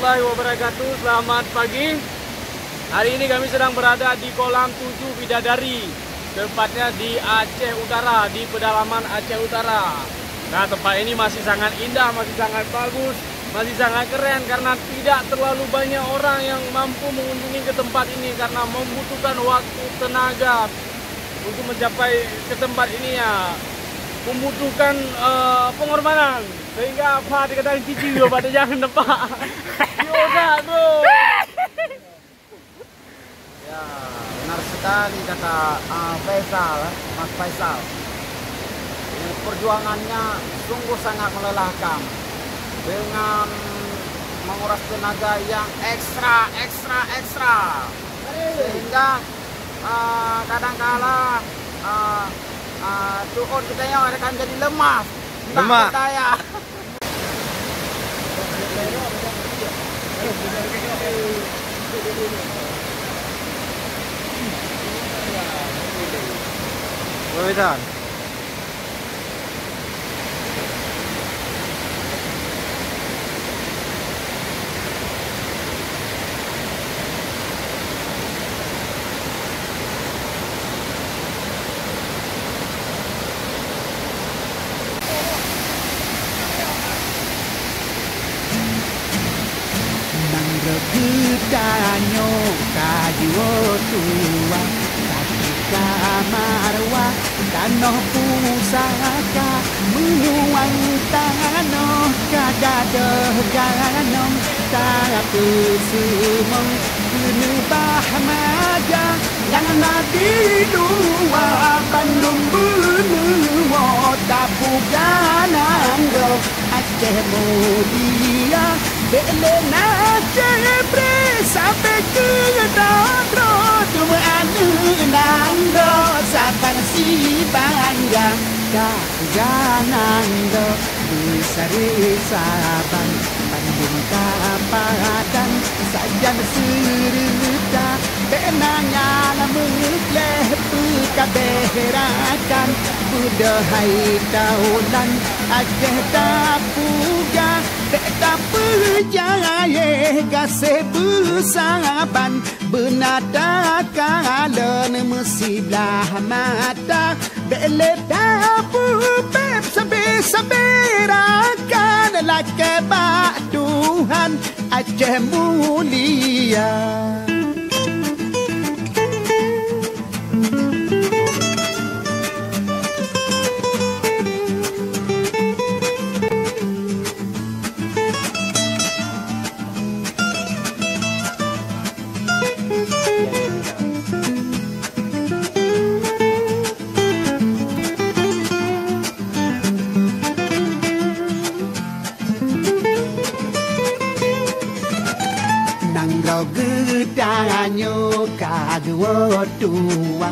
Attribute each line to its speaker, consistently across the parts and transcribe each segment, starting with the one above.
Speaker 1: warahmatullahi wabarakatuh. Selamat pagi. Hari ini kami sedang berada di kolam 7 Bidadari, tepatnya di Aceh Utara, di pedalaman Aceh Utara. Nah, tempat ini masih sangat indah, masih sangat bagus, masih sangat keren karena tidak terlalu banyak orang yang mampu mengunjungi ke tempat ini karena membutuhkan waktu, tenaga untuk mencapai ke tempat ini ya. Membutuhkan pengorbanan sehingga apa dikatain cici bro pada jangan depan yoga bro
Speaker 2: ya benar sekali kata Mas Faisal. Perjuangannya sungguh sangat melelahkan dengan menguras tenaga yang ekstra sehingga kadang-kala turun kita yang akan jadi lemas. Saya.
Speaker 1: Wedan.
Speaker 3: Gedanyo kajiwo tua ketika marwa danoh pusaka menuang tanoh kadadoh ganong tapi semong genebah maja yang nabi dua Bandung benuwo tapu gananggo Aceh Mulia Belena cebre sampai ke Dondro Dua anu nangdo Saban si bangga Kaganangdo Besari saban Bandung kapadan Sajan serta Benanya mengleh Pekabeherakan Budahai taulan Aceh tapuga Beta perjaya kasih bersaban Benada kalen mesiblah mata Bele tapu beb sampai rakan Laki bak Tuhan Aceh mulia Gedanyo kagwo tua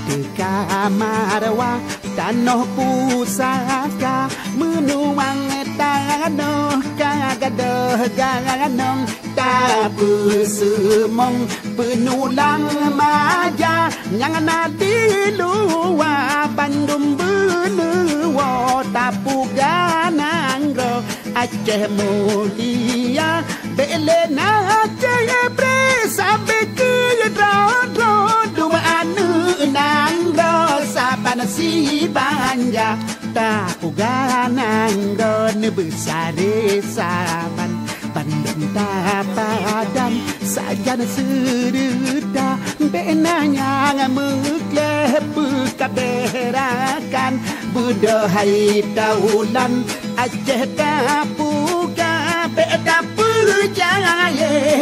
Speaker 3: Teka marwa Tanoh pusaka Menuang tanoh Kagadoh ganong Tapu semong Penulang maja Yang nadi luar Bandung benuwo Tapu ganangro Aceh Mulia Belena cebre sampai ke Dondro Dua anu nangdo Saban si banja Tapu ganangdo Nebesare saban Bandung tapadan Sajan serta Benanya mengleh Pekabeherakan Budahai taulan Aceh tapuga Beta perjaya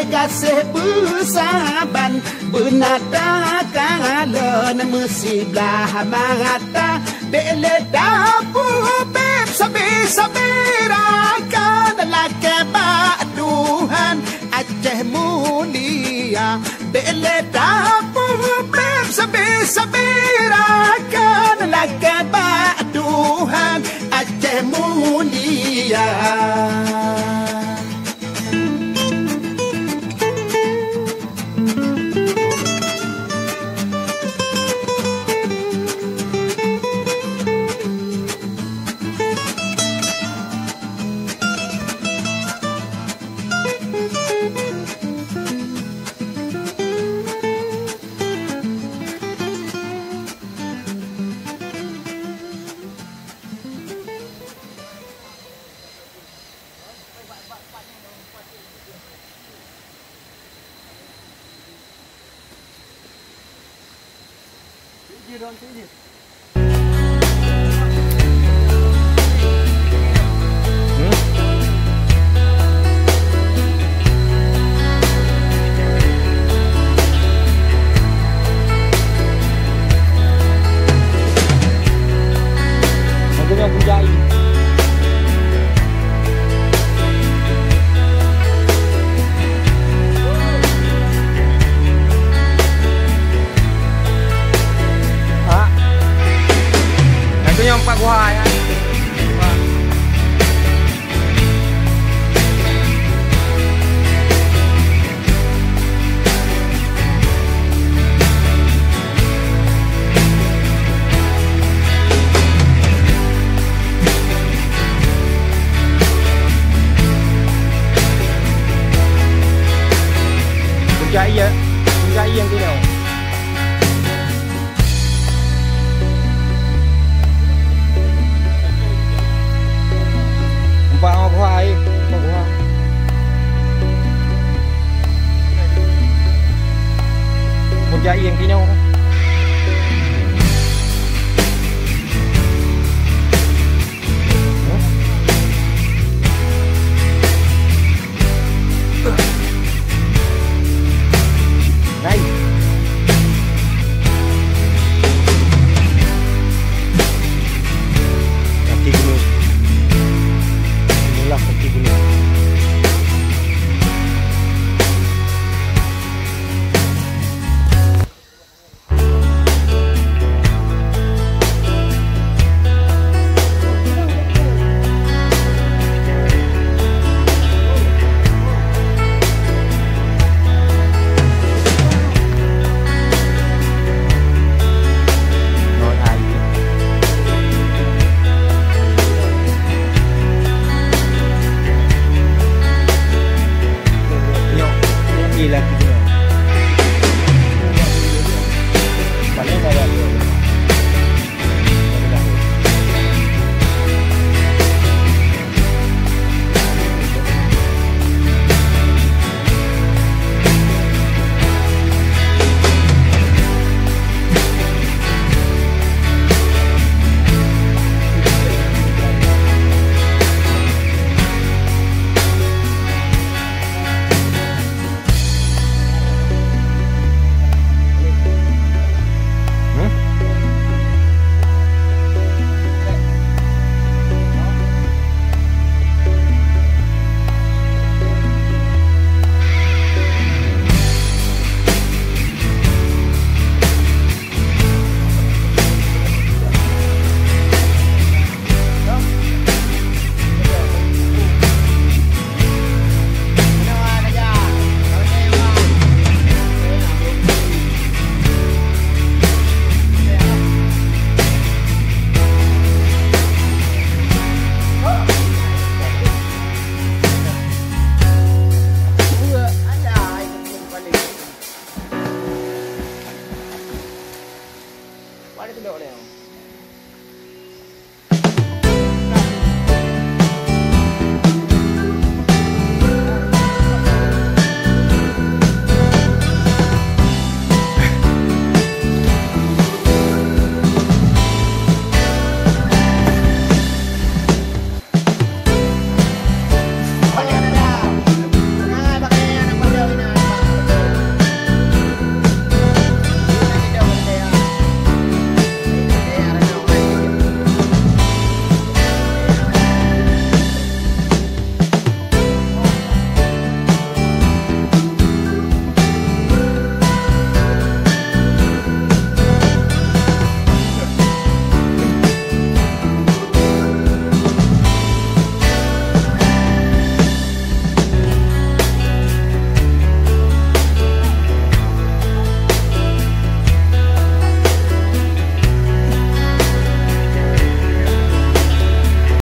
Speaker 3: kasih bersaban Benada kalen mesiblah mata Bele tapu beb sampai rakan Laki bak Tuhan Aceh mulia Bele tapu beb sampai rakan Laki bak Tuhan Aceh mulia
Speaker 1: Pak Gua ya. Puncak yang tu dah. Pak Gua ai, Pak Gua. Puncak yang kini orang.
Speaker 2: Ada tu dok leh.